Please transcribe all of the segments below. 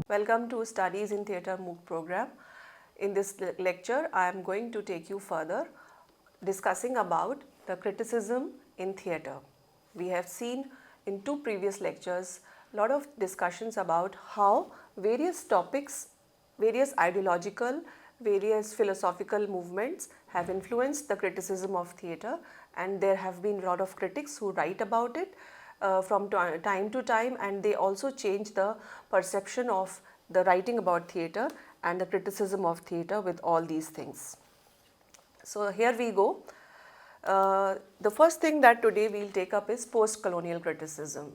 Welcome to Studies in Theatre MOOC program. In this lecture, I am going to take you further discussing about the criticism in theatre. We have seen in two previous lectures a lot of discussions about how various topics, various ideological, various philosophical movements have influenced the criticism of theatre, and there have been a lot of critics who write about it from time to time, and they also change the perception of the writing about theatre and the criticism of theatre with all these things. So here we go. The first thing that today we will take up is post-colonial criticism.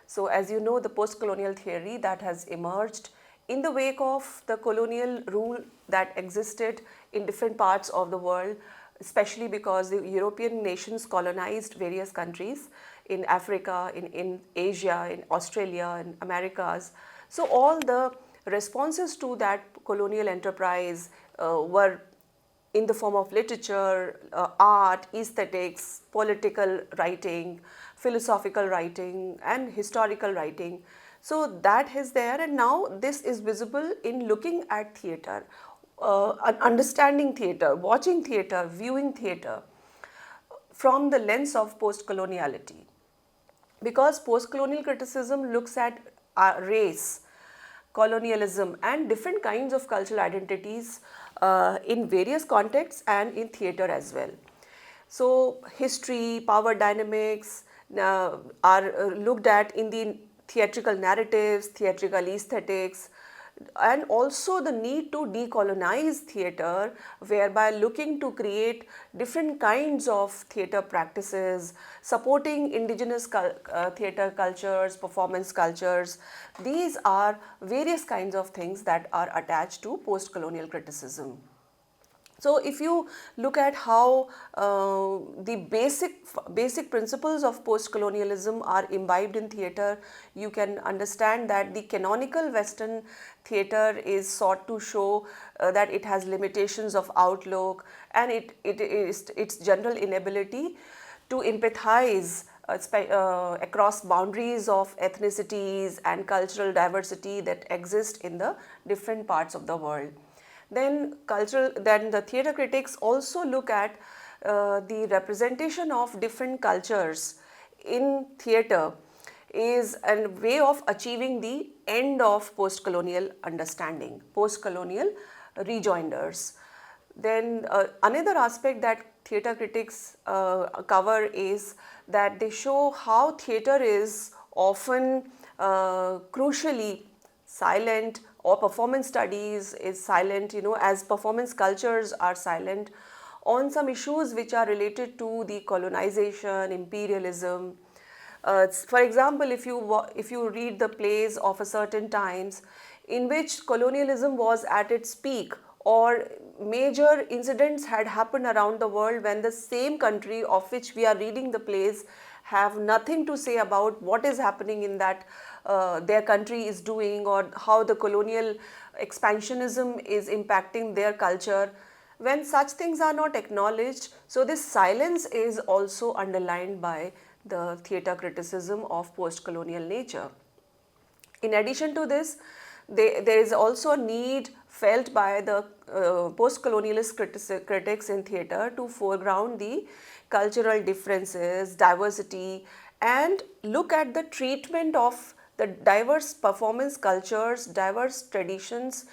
So as you know, the post-colonial theory that has emerged in the wake of the colonial rule that existed in different parts of the world, especially because the European nations colonized various countries in Africa, in Asia, in Australia, in Americas. So all the responses to that colonial enterprise were in the form of literature, art, aesthetics, political writing, philosophical writing and historical writing. So that is there, and now this is visible in looking at theatre, understanding theatre, watching theatre, viewing theatre from the lens of post-coloniality. Because post-colonial criticism looks at race, colonialism and different kinds of cultural identities in various contexts and in theatre as well. So history, power dynamics are looked at in the theatrical narratives, theatrical aesthetics, and also the need to decolonize theatre, whereby looking to create different kinds of theatre practices, supporting indigenous theatre cultures, performance cultures. These are various kinds of things that are attached to post-colonial criticism. So if you look at how the basic principles of post-colonialism are imbibed in theatre, you can understand that the canonical Western theatre is sought to show that it has limitations of outlook, and its general inability to empathize across boundaries of ethnicities and cultural diversity that exist in the different parts of the world. Then the theatre critics also look at the representation of different cultures in theatre is a way of achieving the end of post-colonial understanding, post-colonial rejoinders. Then another aspect that theatre critics cover is that they show how theatre is often crucially silent, or performance studies is silent, as performance cultures are silent on some issues which are related to the colonization, imperialism. For example, if you read the plays of a certain times in which colonialism was at its peak, or major incidents had happened around the world when the same country of which we are reading the plays have nothing to say about what is happening in that their country is doing, or how the colonial expansionism is impacting their culture. When such things are not acknowledged, so this silence is also underlined by the theatre criticism of post-colonial nature. In addition to this, there is also a need felt by the post-colonialist critics in theatre to foreground the cultural differences, diversity, and look at the treatment of the diverse performance cultures, diverse traditions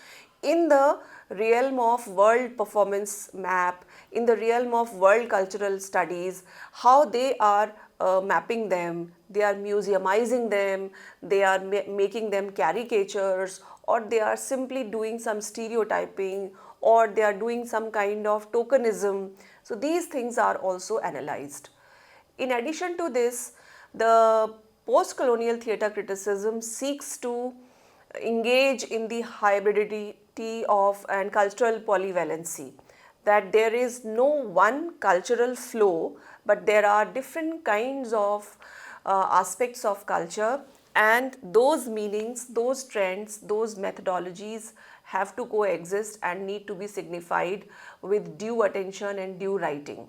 in the realm of world performance map, in the realm of world cultural studies, how they are mapping them, they are museumizing them, they are making them caricatures, or they are simply doing some stereotyping, or they are doing some kind of tokenism. So these things are also analyzed. In addition to this, the post-colonial theatre criticism seeks to engage in the hybridity of and cultural polyvalency, that there is no one cultural flow, but there are different kinds of aspects of culture, and those meanings, those trends, those methodologies have to coexist and need to be signified with due attention and due writing.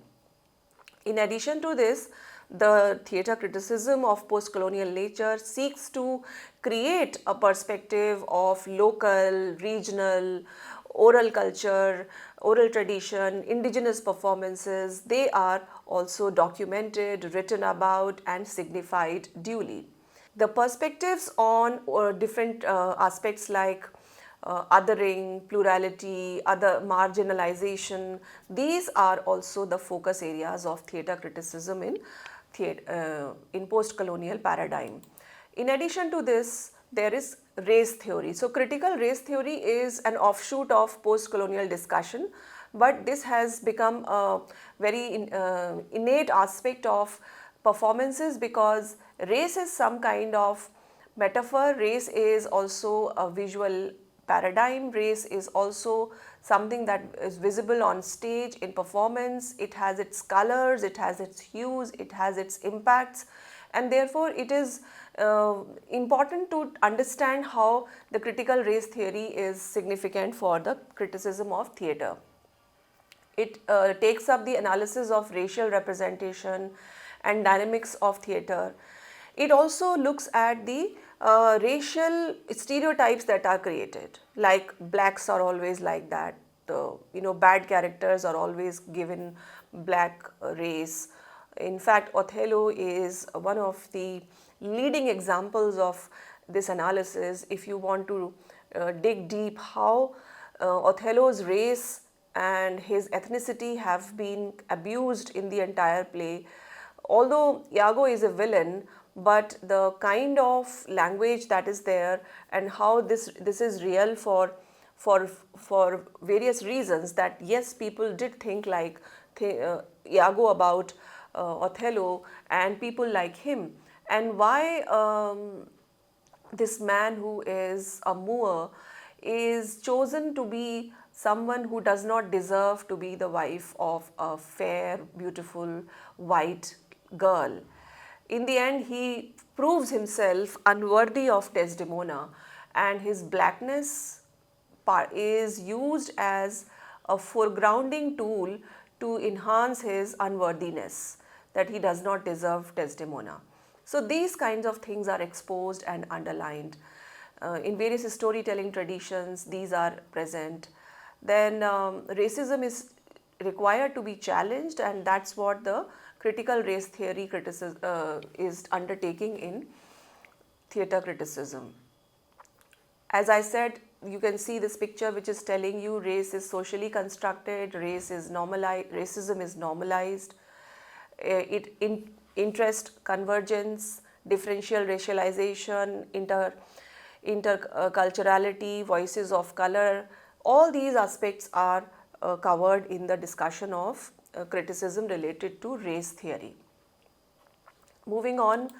In addition to this, The theatre criticism of post-colonial nature seeks to create a perspective of local, regional, oral culture, oral tradition, indigenous performances. They are also documented, written about, and signified duly. The perspectives on different aspects like othering, plurality, other marginalization, these are also the focus areas of theatre criticism in post-colonial paradigm. In addition to this, there is race theory. So critical race theory is an offshoot of post-colonial discussion, but this has become a very innate aspect of performances because race is some kind of metaphor, race is also a visual paradigm, race is also something that is visible on stage in performance, it has its colors, it has its hues, it has its impacts, and therefore it is important to understand how the critical race theory is significant for the criticism of theatre. It takes up the analysis of racial representation and dynamics of theatre. It also looks at the racial stereotypes that are created, like blacks are always like that, bad characters are always given black race. In fact, Othello is one of the leading examples of this analysis. If you want to dig deep how Othello's race and his ethnicity have been abused in the entire play. Although Iago is a villain, but the kind of language that is there and how this is real for various reasons, that yes, people did think like Iago about Othello and people like him, and why this man who is a Moor is chosen to be someone who does not deserve to be the wife of a fair, beautiful, white girl. In the end, he proves himself unworthy of Desdemona, and his blackness is used as a foregrounding tool to enhance his unworthiness, that he does not deserve Desdemona. So these kinds of things are exposed and underlined. In various storytelling traditions, these are present. Then racism is required to be challenged, and that's what the critical race theory is undertaking in theatre criticism. As I said, you can see this picture which is telling you race is socially constructed, racism is normalized, interest convergence, differential racialization, interculturality, voices of color, all these aspects are covered in the discussion of criticism related to race theory. Moving on,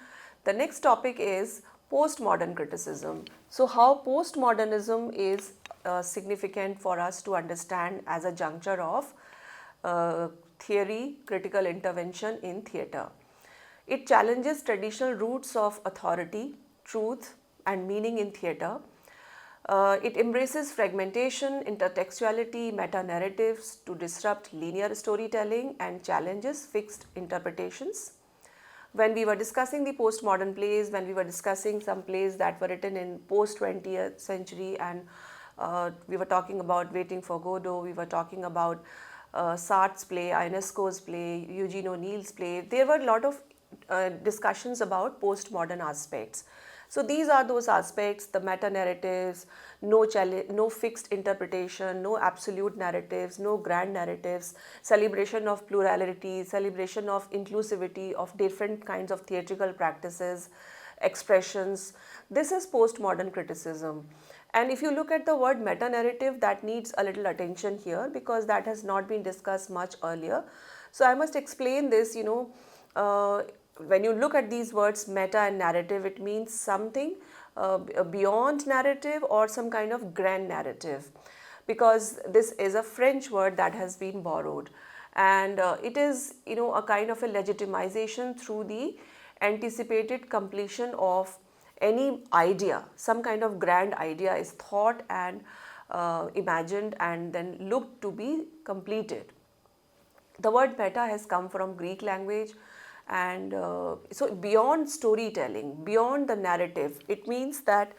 the next topic is postmodern criticism. So how postmodernism is significant for us to understand as a juncture of theory, critical intervention in theatre. It challenges traditional roots of authority, truth, and meaning in theatre. It embraces fragmentation, intertextuality, meta-narratives to disrupt linear storytelling and challenges fixed interpretations. When we were discussing the postmodern plays, when we were discussing some plays that were written in post-20th century, and we were talking about Waiting for Godot, we were talking about Sartre's play, Ionesco's play, Eugene O'Neill's play, there were a lot of discussions about postmodern aspects. So these are those aspects, the meta-narratives, no fixed interpretation, no absolute narratives, no grand narratives, celebration of plurality, celebration of inclusivity of different kinds of theatrical practices, expressions. This is postmodern criticism. And if you look at the word meta-narrative, that needs a little attention here because that has not been discussed much earlier. So I must explain this, when you look at these words meta and narrative, it means something beyond narrative or some kind of grand narrative, because this is a French word that has been borrowed, and it is a kind of a legitimization through the anticipated completion of any idea. Some kind of grand idea is thought and imagined and then looked to be completed. The word meta has come from Greek language, And so beyond storytelling, beyond the narrative, it means that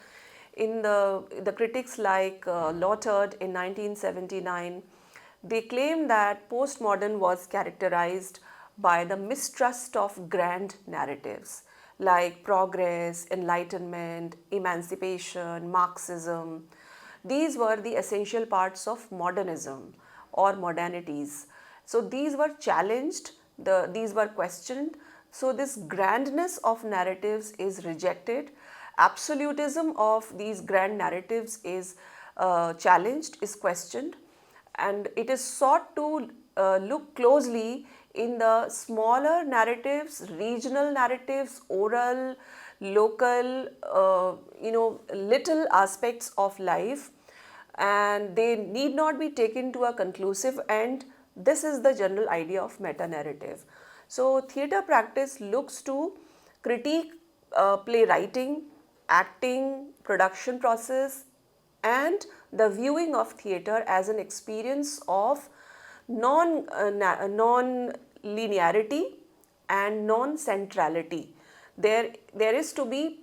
in the critics like Lautert in 1979, they claim that postmodern was characterized by the mistrust of grand narratives like progress, enlightenment, emancipation, Marxism. These were the essential parts of modernism or modernities. So these were challenged, these were questioned. So this grandness of narratives is rejected. Absolutism of these grand narratives is challenged, is questioned, and it is sought to look closely in the smaller narratives, regional narratives, oral, local, little aspects of life, and they need not be taken to a conclusive end. This is the general idea of meta narrative. So, theatre practice looks to critique playwriting, acting, production process, and the viewing of theatre as an experience of non-linearity and non-centrality. There is to be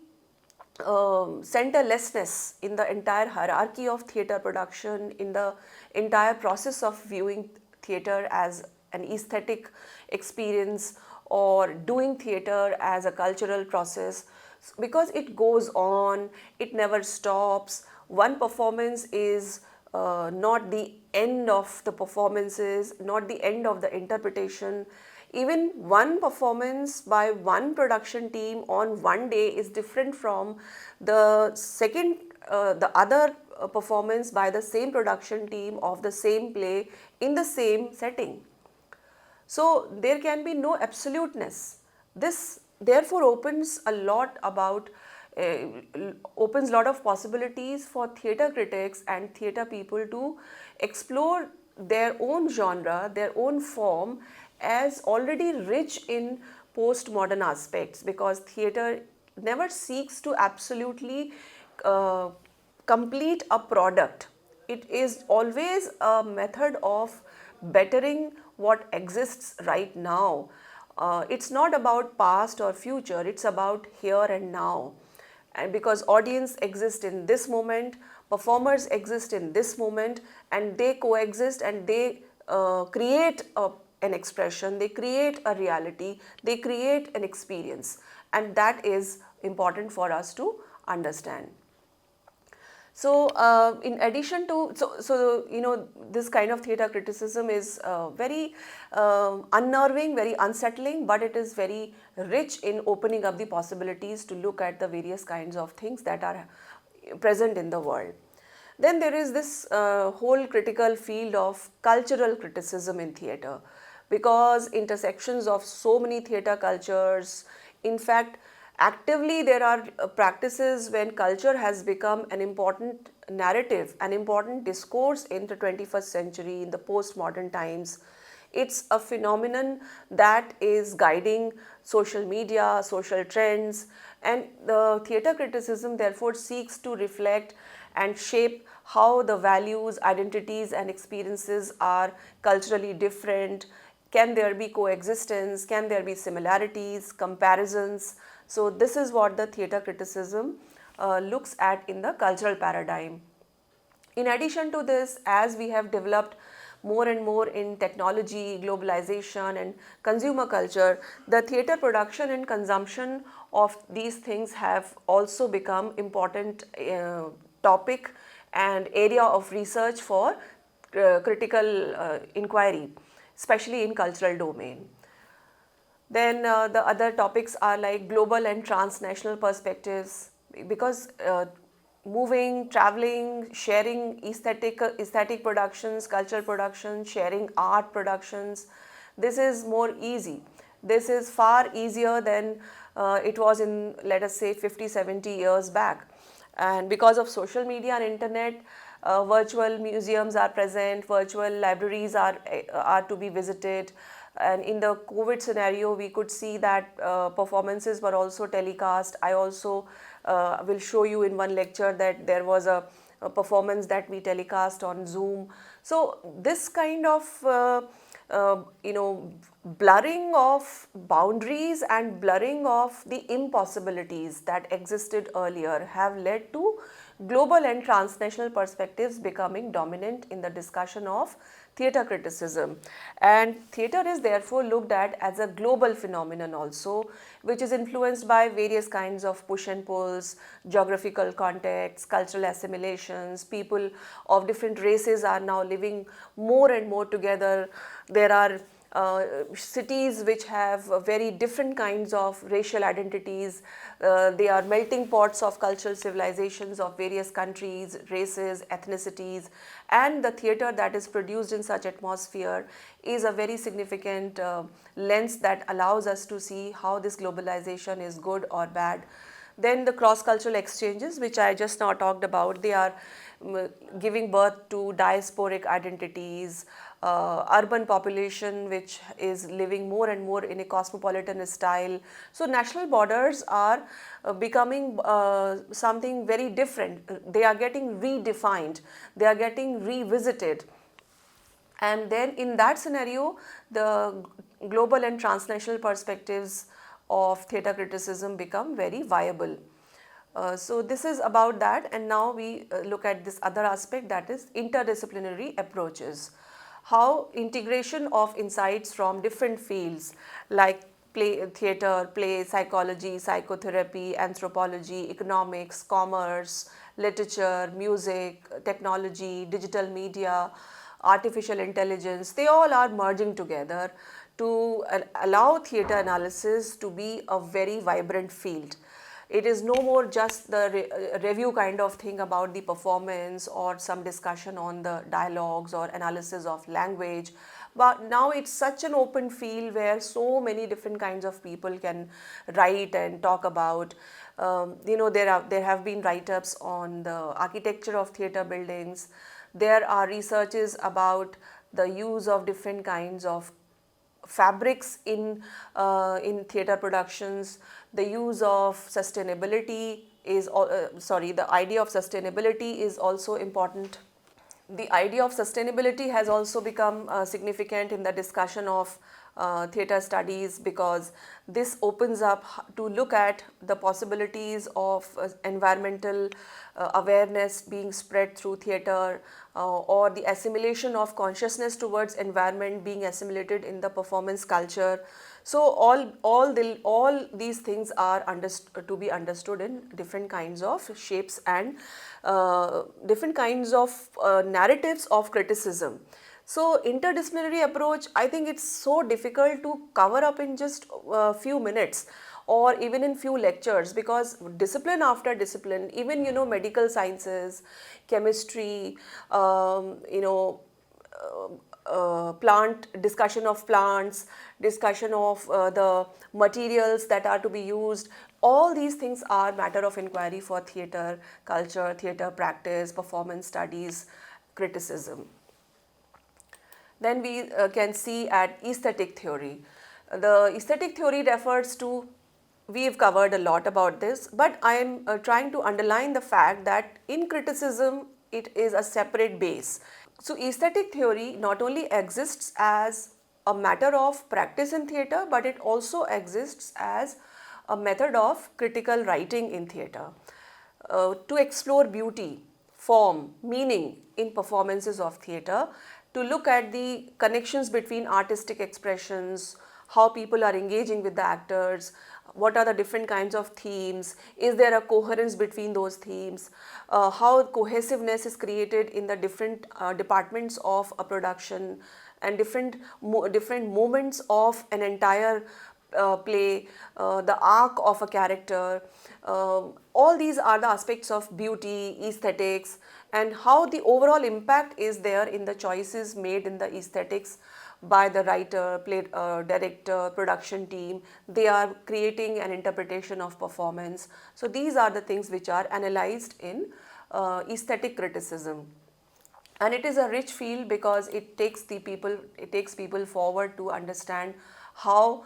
centerlessness in the entire hierarchy of theatre production, in the entire process of viewing theatre as an aesthetic experience or doing theatre as a cultural process, because it goes on, it never stops. One performance is not the end of the performances, not the end of the interpretation. Even one performance by one production team on one day is different from the other performance by the same production team of the same play in the same setting. So there can be no absoluteness. This therefore opens a lot opens a lot of possibilities for theatre critics and theatre people to explore their own genre, their own form as already rich in postmodern aspects, because theatre never seeks to absolutely complete a product. It is always a method of bettering what exists right now. It's not about past or future, it's about here and now. And because audience exists in this moment, performers exist in this moment, and they coexist and they create an expression, they create a reality, they create an experience, and that is important for us to understand. So, in addition to this kind of theatre criticism is very unnerving, very unsettling, but it is very rich in opening up the possibilities to look at the various kinds of things that are present in the world. Then there is this whole critical field of cultural criticism in theatre, because intersections of so many theatre cultures, in fact, actively there are practices when culture has become an important narrative, an important discourse in the 21st century, in the postmodern times. It's a phenomenon that is guiding social media, social trends, and the theatre criticism therefore seeks to reflect and shape how the values, identities, and experiences are culturally different. Can there be coexistence? Can there be similarities, comparisons? So this is what the theatre criticism looks at in the cultural paradigm. In addition to this, as we have developed more and more in technology, globalization, and consumer culture, the theatre production and consumption of these things have also become important topic and area of research for critical inquiry, especially in cultural domain. Then the other topics are like global and transnational perspectives, because moving, traveling, sharing aesthetic productions, cultural productions, sharing art productions, this is more easy. This is far easier than it was in, let us say, 50, 70 years back. And because of social media and internet, virtual museums are present, virtual libraries are to be visited. And in the COVID scenario, we could see that performances were also telecast. I also will show you in one lecture that there was a performance that we telecast on Zoom. So this kind of blurring of boundaries and blurring of the impossibilities that existed earlier have led to global and transnational perspectives becoming dominant in the discussion of theatre criticism. And theatre is therefore looked at as a global phenomenon also, which is influenced by various kinds of push and pulls, geographical contexts, cultural assimilations. People of different races are now living more and more together. There are cities which have very different kinds of racial identities. They are melting pots of cultural civilizations of various countries, races, ethnicities, and the theatre that is produced in such atmosphere is a very significant lens that allows us to see how this globalization is good or bad. Then the cross-cultural exchanges, which I just now talked about, they are giving birth to diasporic identities, urban population which is living more and more in a cosmopolitan style. So national borders are becoming something very different. They are getting redefined, they are getting revisited. And then in that scenario, the global and transnational perspectives of theatre criticism become very viable. So this is about that, and now we look at this other aspect, that is interdisciplinary approaches. How integration of insights from different fields like theatre, play, psychology, psychotherapy, anthropology, economics, commerce, literature, music, technology, digital media, artificial intelligence, they all are merging together to allow theatre analysis to be a very vibrant field. It is no more just the review kind of thing about the performance or some discussion on the dialogues or analysis of language, but now it's such an open field where so many different kinds of people can write and talk about. There have been write-ups on the architecture of theatre buildings. There are researches about the use of different kinds of fabrics in theatre productions. The use of sustainability is the idea of sustainability is also important. The idea of sustainability has also become significant in the discussion of theatre studies, because this opens up to look at the possibilities of environmental awareness being spread through theatre, or the assimilation of consciousness towards environment being assimilated in the performance culture. So all these things are to be understood in different kinds of shapes and different kinds of narratives of criticism. So interdisciplinary approach, I think it's so difficult to cover up in just a few minutes or even in few lectures, because discipline after discipline, even medical sciences, chemistry, plant discussion of plants, discussion of the materials that are to be used, all these things are matter of inquiry for theatre culture, theatre practice, performance studies, criticism. Then we can see at aesthetic theory. The aesthetic theory refers to, we have covered a lot about this, but I am trying to underline the fact that in criticism it is a separate base. So aesthetic theory not only exists as a matter of practice in theatre, but it also exists as a method of critical writing in theatre, to explore beauty, form, meaning in performances of theatre, to look at the connections between artistic expressions, how people are engaging with the actors, what are the different kinds of themes, is there a coherence between those themes, how cohesiveness is created in the different departments of a production, and different moments of an entire play, the arc of a character. All these are the aspects of beauty, aesthetics, and how the overall impact is there in the choices made in the aesthetics by the writer, director, production team. They are creating an interpretation of performance. So these are the things which are analyzed in aesthetic criticism. And it is a rich field because it takes people forward to understand how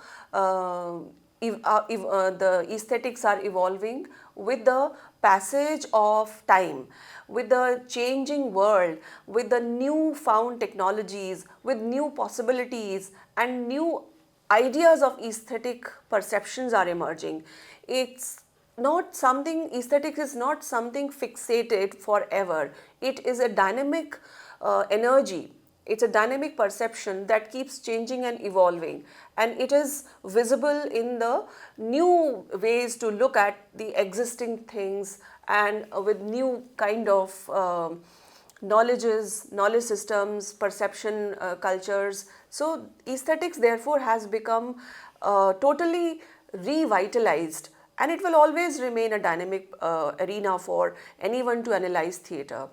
the aesthetics are evolving with the passage of time, with the changing world, with the new found technologies, with new possibilities and new ideas of aesthetic perceptions are emerging. It's not something, aesthetics is not something fixated forever. It is a dynamic energy. It's a dynamic perception that keeps changing and evolving, and it is visible in the new ways to look at the existing things, and with new kind of knowledge systems, perception cultures. So aesthetics therefore has become totally revitalized, and it will always remain a dynamic arena for anyone to analyze theatre.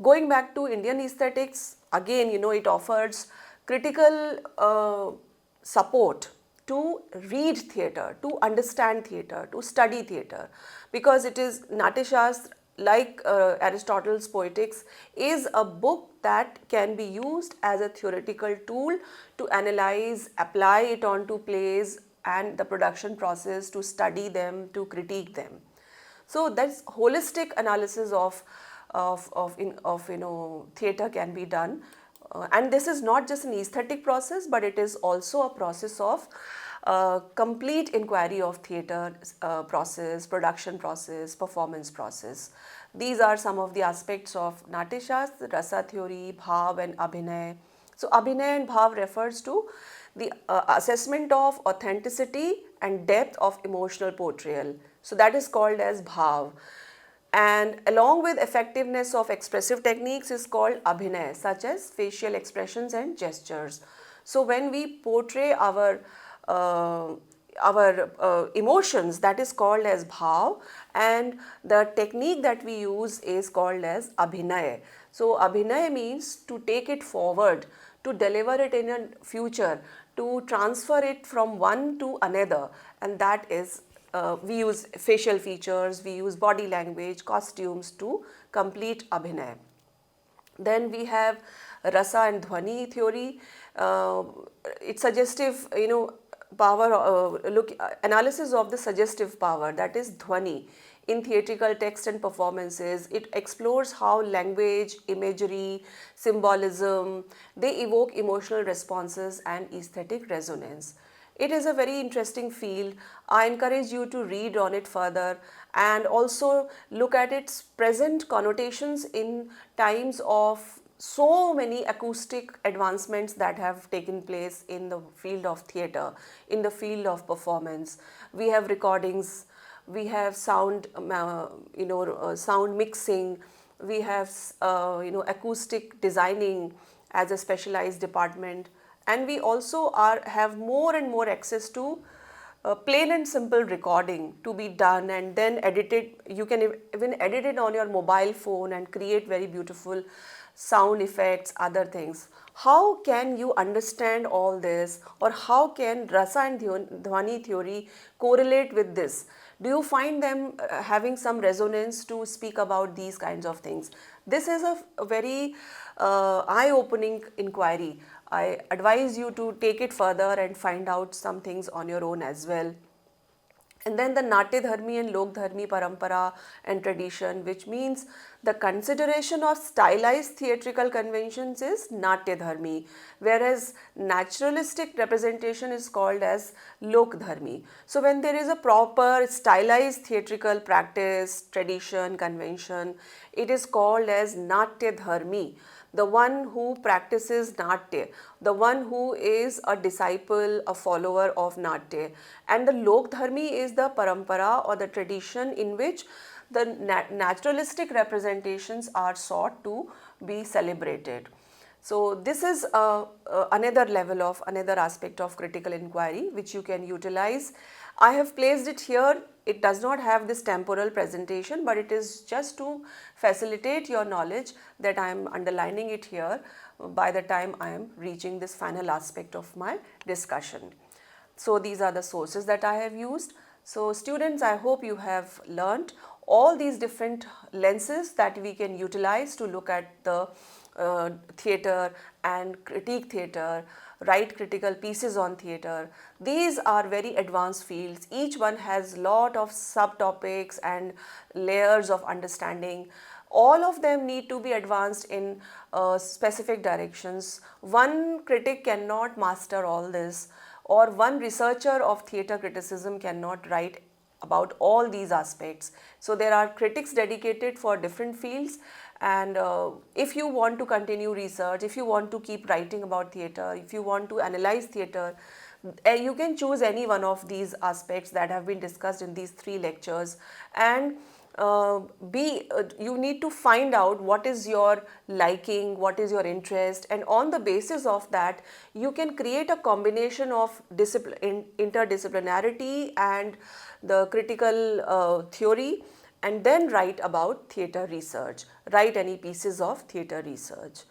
Going back to Indian aesthetics, again, it offers critical support to read theatre, to understand theatre, to study theatre, because it is Natyashastra, like Aristotle's Poetics, is a book that can be used as a theoretical tool to analyze, apply it onto plays and the production process, to study them, to critique them. So that's holistic analysis of theatre can be done, and this is not just an aesthetic process, but it is also a process of complete inquiry of theatre process, production process, performance process. These are some of the aspects of Natyashastra, Rasa theory, Bhav and Abhinay. So Abhinay and Bhav refers to the assessment of authenticity and depth of emotional portrayal. So that is called as Bhav. And along with effectiveness of expressive techniques is called Abhinay, such as facial expressions and gestures. So when we portray our emotions, that is called as Bhav, and the technique that we use is called as Abhinay. So Abhinay means to take it forward, to deliver it in a future, to transfer it from one to another, and that is we use facial features, we use body language, costumes to complete Abhinay. Then we have Rasa and Dhwani theory. It's suggestive, power, analysis of the suggestive power, that is Dhwani, in theatrical text and performances. It explores how language, imagery, symbolism, they evoke emotional responses and aesthetic resonance. It is a very interesting field. I encourage you to read on it further and also look at its present connotations in times of so many acoustic advancements that have taken place in the field of theatre, in the field of performance. We have recordings, we have sound, sound mixing, we have, acoustic designing as a specialized department. And we also have more and more access to plain and simple recording to be done and then edited. You can even edit it on your mobile phone and create very beautiful sound effects, other things. How can you understand all this, or how can Rasa and Dhwani theory correlate with this? Do you find them having some resonance to speak about these kinds of things? This is a very eye-opening inquiry. I advise you to take it further and find out some things on your own as well. And then the Natya Dharmi and Lok Dharmi parampara and tradition, which means the consideration of stylized theatrical conventions is Natya Dharmi, whereas naturalistic representation is called as Lok Dharmi. So when there is a proper stylized theatrical practice, tradition, convention, it is called as Natya Dharmi. The one who practices Natya, the one who is a disciple, a follower of Natya. And the Lok Dharmi is the parampara or the tradition in which the naturalistic representations are sought to be celebrated. So this is another level of, another aspect of critical inquiry which you can utilize. I have placed it here. It does not have this temporal presentation, but it is just to facilitate your knowledge that I am underlining it here by the time I am reaching this final aspect of my discussion. So these are the sources that I have used. So students, I hope you have learnt all these different lenses that we can utilize to look at the theatre and critique theatre, write critical pieces on theatre. These are very advanced fields. Each one has lot of subtopics and layers of understanding. All of them need to be advanced in specific directions. One critic cannot master all this, or one researcher of theatre criticism cannot write about all these aspects. So there are critics dedicated for different fields, and if you want to continue research, if you want to keep writing about theatre, if you want to analyze theatre, you can choose any one of these aspects that have been discussed in these 3 lectures, and you need to find out what is your liking, what is your interest, and on the basis of that you can create a combination of interdisciplinarity and the critical theory, and then write about theatre research, write any pieces of theatre research.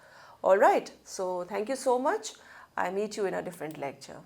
Alright, so thank you so much. I meet you in a different lecture.